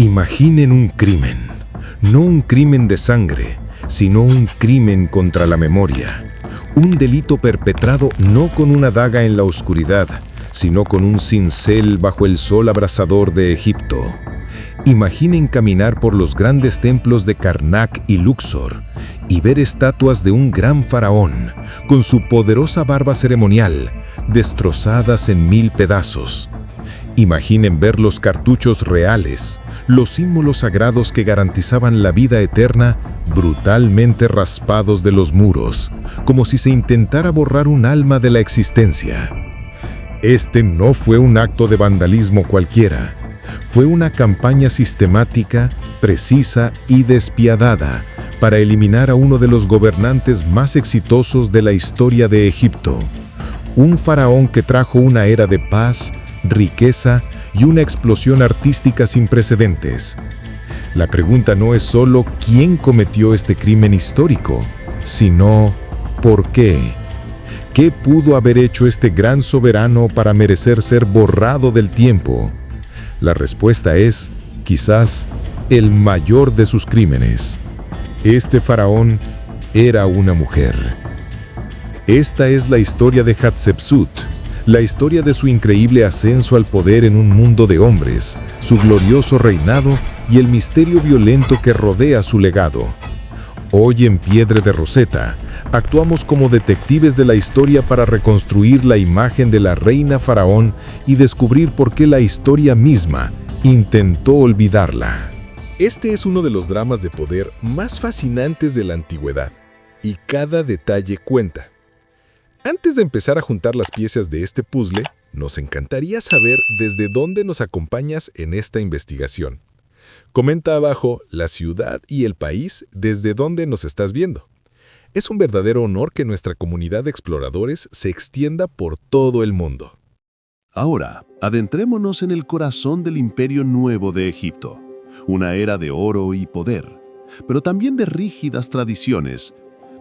Imaginen un crimen, no un crimen de sangre, sino un crimen contra la memoria. Un delito perpetrado no con una daga en la oscuridad, sino con un cincel bajo el sol abrasador de Egipto. Imaginen caminar por los grandes templos de Karnak y Luxor y ver estatuas de un gran faraón, con su poderosa barba ceremonial, destrozadas en 1000 pedazos. Imaginen ver los cartuchos reales, los símbolos sagrados que garantizaban la vida eterna, brutalmente raspados de los muros, como si se intentara borrar un alma de la existencia. Este no fue un acto de vandalismo cualquiera. Fue una campaña sistemática, precisa y despiadada para eliminar a uno de los gobernantes más exitosos de la historia de Egipto. Un faraón que trajo una era de paz, riqueza y una explosión artística sin precedentes. La pregunta no es solo quién cometió este crimen histórico, sino ¿por qué? ¿Qué pudo haber hecho este gran soberano para merecer ser borrado del tiempo? La respuesta es, quizás, el mayor de sus crímenes. Este faraón era una mujer. Esta es la historia de Hatshepsut, la historia de su increíble ascenso al poder en un mundo de hombres, su glorioso reinado y el misterio violento que rodea su legado. Hoy en Piedra de Roseta, actuamos como detectives de la historia para reconstruir la imagen de la reina faraón y descubrir por qué la historia misma intentó olvidarla. Este es uno de los dramas de poder más fascinantes de la antigüedad, y cada detalle cuenta. Antes de empezar a juntar las piezas de este puzzle, nos encantaría saber desde dónde nos acompañas en esta investigación. Comenta abajo la ciudad y el país desde donde nos estás viendo. Es un verdadero honor que nuestra comunidad de exploradores se extienda por todo el mundo. Ahora, adentrémonos en el corazón del Imperio Nuevo de Egipto, una era de oro y poder, pero también de rígidas tradiciones,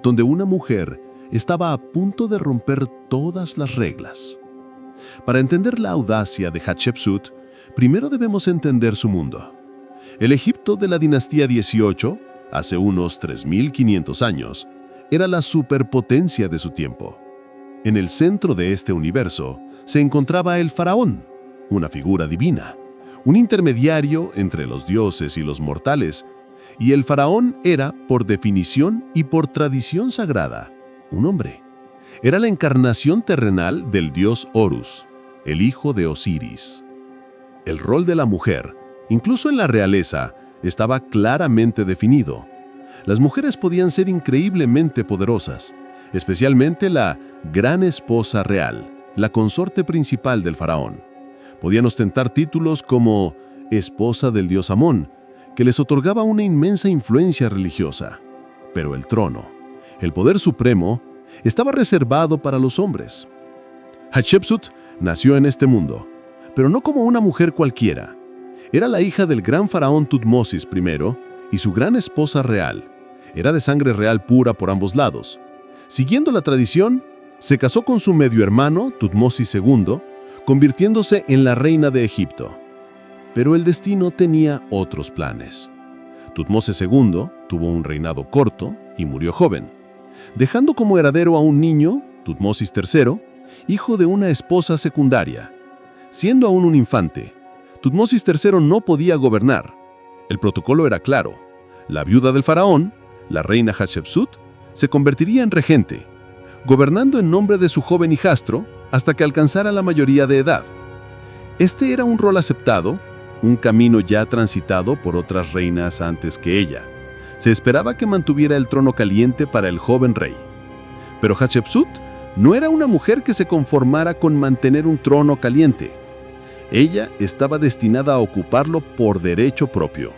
donde una mujer estaba a punto de romper todas las reglas. Para entender la audacia de Hatshepsut, primero debemos entender su mundo. El Egipto de la dinastía 18, hace unos 3500 años, era la superpotencia de su tiempo. En el centro de este universo se encontraba el faraón, una figura divina, un intermediario entre los dioses y los mortales, y el faraón era, por definición y por tradición sagrada, un hombre. Era la encarnación terrenal del dios Horus, el hijo de Osiris. El rol de la mujer, incluso en la realeza, estaba claramente definido. Las mujeres podían ser increíblemente poderosas, especialmente la gran esposa real, la consorte principal del faraón. Podían ostentar títulos como esposa del dios Amón, que les otorgaba una inmensa influencia religiosa. Pero el trono, el poder supremo, estaba reservado para los hombres. Hatshepsut nació en este mundo, pero no como una mujer cualquiera. Era la hija del gran faraón Tutmosis I y su gran esposa real. Era de sangre real pura por ambos lados. Siguiendo la tradición, se casó con su medio hermano, Tutmosis II, convirtiéndose en la reina de Egipto. Pero el destino tenía otros planes. Tutmosis II tuvo un reinado corto y murió joven, dejando como heredero a un niño, Tutmosis III, hijo de una esposa secundaria. Siendo aún un infante, Tutmosis III no podía gobernar. El protocolo era claro. La viuda del faraón, la reina Hatshepsut, se convertiría en regente, gobernando en nombre de su joven hijastro hasta que alcanzara la mayoría de edad. Este era un rol aceptado, un camino ya transitado por otras reinas antes que ella. Se esperaba que mantuviera el trono caliente para el joven rey. Pero Hatshepsut no era una mujer que se conformara con mantener un trono caliente. Ella estaba destinada a ocuparlo por derecho propio.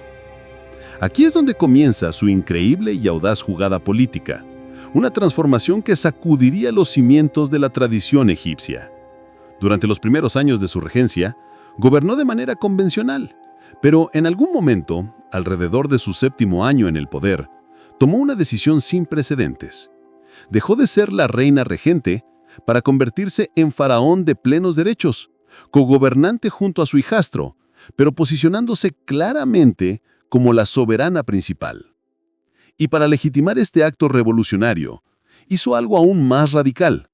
Aquí es donde comienza su increíble y audaz jugada política, una transformación que sacudiría los cimientos de la tradición egipcia. Durante los primeros años de su regencia, gobernó de manera convencional, pero en algún momento, alrededor de su 7º año en el poder, tomó una decisión sin precedentes. Dejó de ser la reina regente para convertirse en faraón de plenos derechos, cogobernante junto a su hijastro, pero posicionándose claramente como la soberana principal. Y para legitimar este acto revolucionario, hizo algo aún más radical.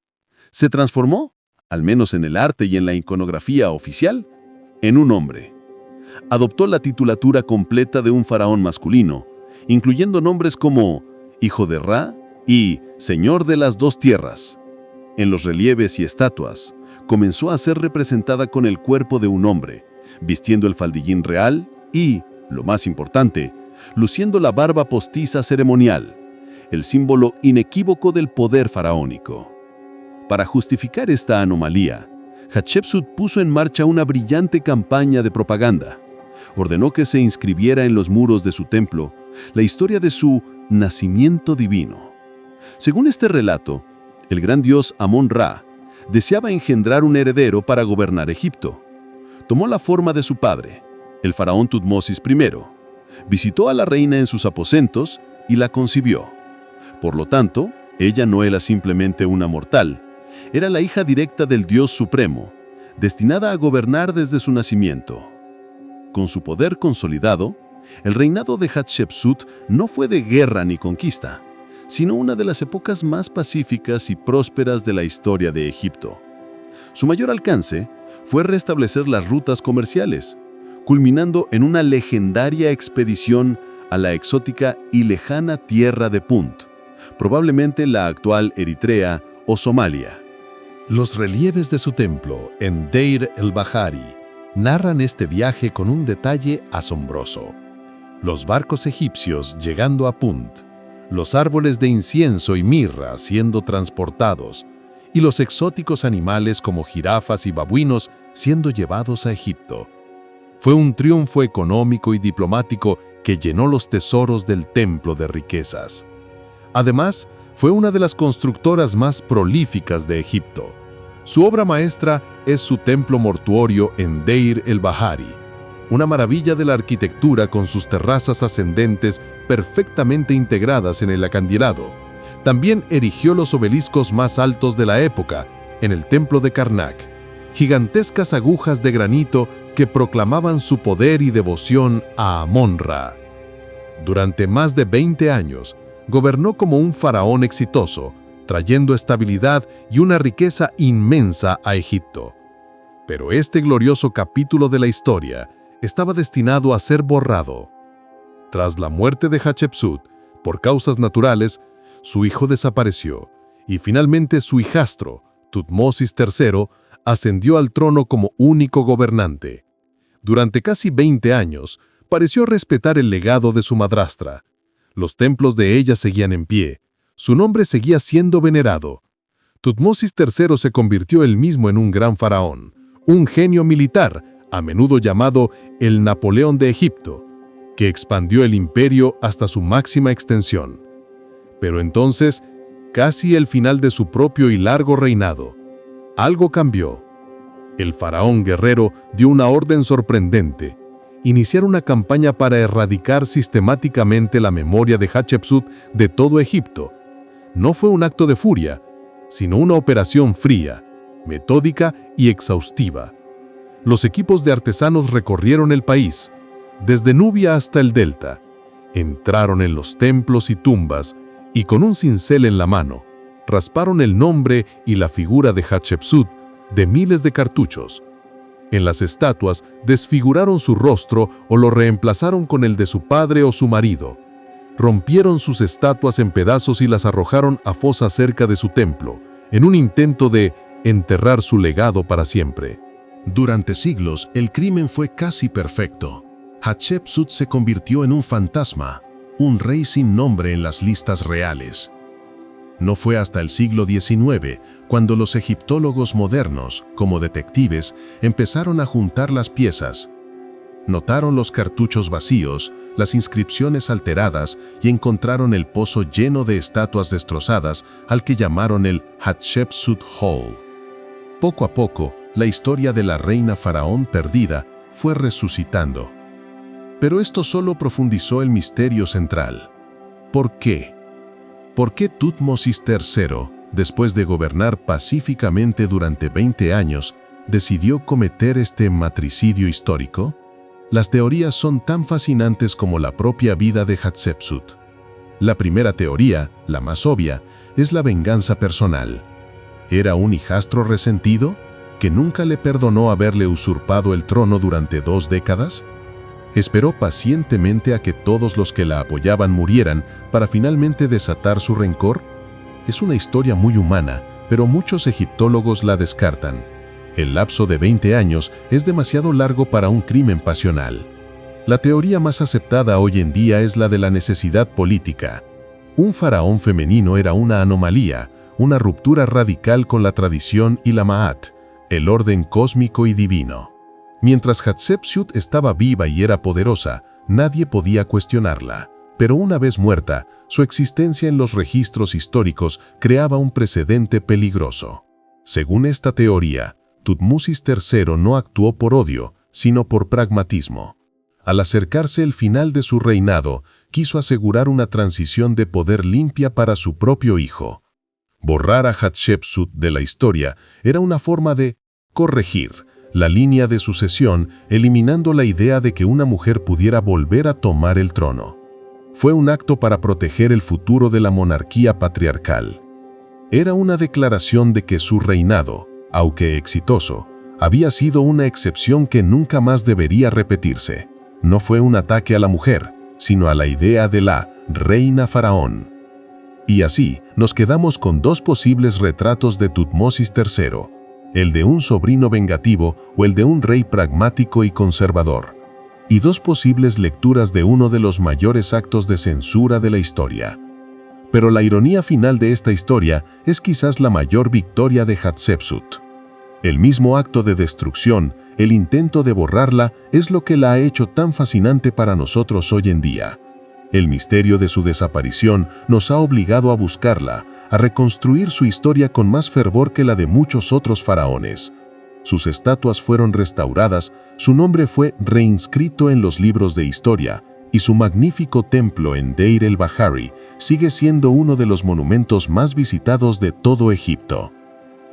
Se transformó, al menos en el arte y en la iconografía oficial, en un hombre. Adoptó la titulatura completa de un faraón masculino, incluyendo nombres como Hijo de Ra y Señor de las dos tierras. En los relieves y estatuas, comenzó a ser representada con el cuerpo de un hombre, vistiendo el faldillín real y, lo más importante, luciendo la barba postiza ceremonial, el símbolo inequívoco del poder faraónico. Para justificar esta anomalía, Hatshepsut puso en marcha una brillante campaña de propaganda. Ordenó que se inscribiera en los muros de su templo la historia de su nacimiento divino. Según este relato, el gran dios Amón-Ra deseaba engendrar un heredero para gobernar Egipto. Tomó la forma de su padre, el faraón Tutmosis I, visitó a la reina en sus aposentos y la concibió. Por lo tanto, ella no era simplemente una mortal, era la hija directa del Dios Supremo, destinada a gobernar desde su nacimiento. Con su poder consolidado, el reinado de Hatshepsut no fue de guerra ni conquista, sino una de las épocas más pacíficas y prósperas de la historia de Egipto. Su mayor alcance fue restablecer las rutas comerciales, culminando en una legendaria expedición a la exótica y lejana tierra de Punt, probablemente la actual Eritrea o Somalia. Los relieves de su templo en Deir el-Bahari narran este viaje con un detalle asombroso. Los barcos egipcios llegando a Punt, los árboles de incienso y mirra siendo transportados, y los exóticos animales como jirafas y babuinos siendo llevados a Egipto. Fue un triunfo económico y diplomático que llenó los tesoros del templo de riquezas. Además, fue una de las constructoras más prolíficas de Egipto. Su obra maestra es su templo mortuorio en Deir el-Bahari, una maravilla de la arquitectura con sus terrazas ascendentes perfectamente integradas en el acantilado. También erigió los obeliscos más altos de la época en el templo de Karnak, gigantescas agujas de granito que proclamaban su poder y devoción a Amón-Ra. Durante más de 20 años, gobernó como un faraón exitoso, trayendo estabilidad y una riqueza inmensa a Egipto. Pero este glorioso capítulo de la historia estaba destinado a ser borrado. Tras la muerte de Hatshepsut, por causas naturales, su hijo desapareció y finalmente su hijastro, Tutmosis III, ascendió al trono como único gobernante. Durante casi 20 años, pareció respetar el legado de su madrastra. Los templos de ella seguían en pie, su nombre seguía siendo venerado. Tutmosis III se convirtió él mismo en un gran faraón, un genio militar, a menudo llamado el Napoleón de Egipto, que expandió el imperio hasta su máxima extensión. Pero entonces, casi al final de su propio y largo reinado, algo cambió. El faraón guerrero dio una orden sorprendente: iniciar una campaña para erradicar sistemáticamente la memoria de Hatshepsut de todo Egipto. No fue un acto de furia, sino una operación fría, metódica y exhaustiva. Los equipos de artesanos recorrieron el país, desde Nubia hasta el delta. Entraron en los templos y tumbas y con un cincel en la mano, rasparon el nombre y la figura de Hatshepsut de miles de cartuchos. En las estatuas desfiguraron su rostro o lo reemplazaron con el de su padre o su marido. Rompieron sus estatuas en pedazos y las arrojaron a fosas cerca de su templo, en un intento de enterrar su legado para siempre. Durante siglos, el crimen fue casi perfecto. Hatshepsut se convirtió en un fantasma, un rey sin nombre en las listas reales. No fue hasta el siglo XIX cuando los egiptólogos modernos, como detectives, empezaron a juntar las piezas. Notaron los cartuchos vacíos, las inscripciones alteradas y encontraron el pozo lleno de estatuas destrozadas al que llamaron el Hatshepsut Hole. Poco a poco, la historia de la reina faraón perdida fue resucitando. Pero esto solo profundizó el misterio central. ¿Por qué? ¿Por qué Tutmosis III, después de gobernar pacíficamente durante 20 años, decidió cometer este matricidio histórico? Las teorías son tan fascinantes como la propia vida de Hatshepsut. La primera teoría, la más obvia, es la venganza personal. ¿Era un hijastro resentido, que nunca le perdonó haberle usurpado el trono durante 2 décadas? Esperó pacientemente a que todos los que la apoyaban murieran para finalmente desatar su rencor. Es una historia muy humana, pero muchos egiptólogos la descartan. El lapso de 20 años es demasiado largo para un crimen pasional. La teoría más aceptada hoy en día es la de la necesidad política. Un faraón femenino era una anomalía, una ruptura radical con la tradición y la Ma'at, el orden cósmico y divino. Mientras Hatshepsut estaba viva y era poderosa, nadie podía cuestionarla. Pero una vez muerta, su existencia en los registros históricos creaba un precedente peligroso. Según esta teoría, Tutmosis III no actuó por odio, sino por pragmatismo. Al acercarse el final de su reinado, quiso asegurar una transición de poder limpia para su propio hijo. Borrar a Hatshepsut de la historia era una forma de corregir la línea de sucesión, eliminando la idea de que una mujer pudiera volver a tomar el trono. Fue un acto para proteger el futuro de la monarquía patriarcal. Era una declaración de que su reinado, aunque exitoso, había sido una excepción que nunca más debería repetirse. No fue un ataque a la mujer, sino a la idea de la reina faraón. Y así, nos quedamos con 2 posibles retratos de Tutmosis III, el de un sobrino vengativo o el de un rey pragmático y conservador, y 2 posibles lecturas de uno de los mayores actos de censura de la historia. Pero la ironía final de esta historia es quizás la mayor victoria de Hatshepsut. El mismo acto de destrucción, el intento de borrarla, es lo que la ha hecho tan fascinante para nosotros hoy en día. El misterio de su desaparición nos ha obligado a buscarla, a reconstruir su historia con más fervor que la de muchos otros faraones. Sus estatuas fueron restauradas, su nombre fue reinscrito en los libros de historia, y su magnífico templo en Deir el-Bahari sigue siendo uno de los monumentos más visitados de todo Egipto.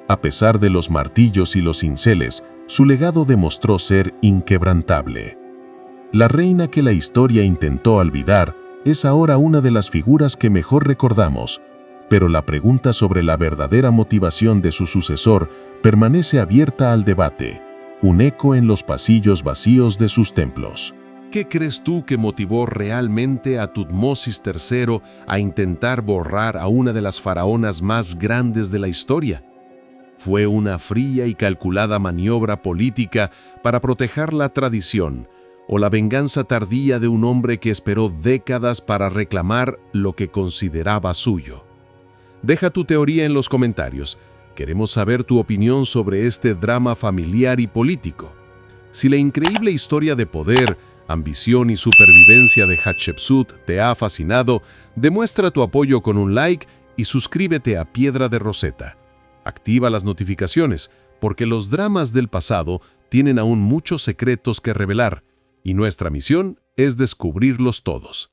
A pesar de los martillos y los cinceles, su legado demostró ser inquebrantable. La reina que la historia intentó olvidar es ahora una de las figuras que mejor recordamos, pero la pregunta sobre la verdadera motivación de su sucesor permanece abierta al debate, un eco en los pasillos vacíos de sus templos. ¿Qué crees tú que motivó realmente a Tutmosis III a intentar borrar a una de las faraonas más grandes de la historia? ¿Fue una fría y calculada maniobra política para proteger la tradición, o la venganza tardía de un hombre que esperó décadas para reclamar lo que consideraba suyo? Deja tu teoría en los comentarios. Queremos saber tu opinión sobre este drama familiar y político. Si la increíble historia de poder, ambición y supervivencia de Hatshepsut te ha fascinado, demuestra tu apoyo con un like y suscríbete a Piedra de Roseta. Activa las notificaciones, porque los dramas del pasado tienen aún muchos secretos que revelar, y nuestra misión es descubrirlos todos.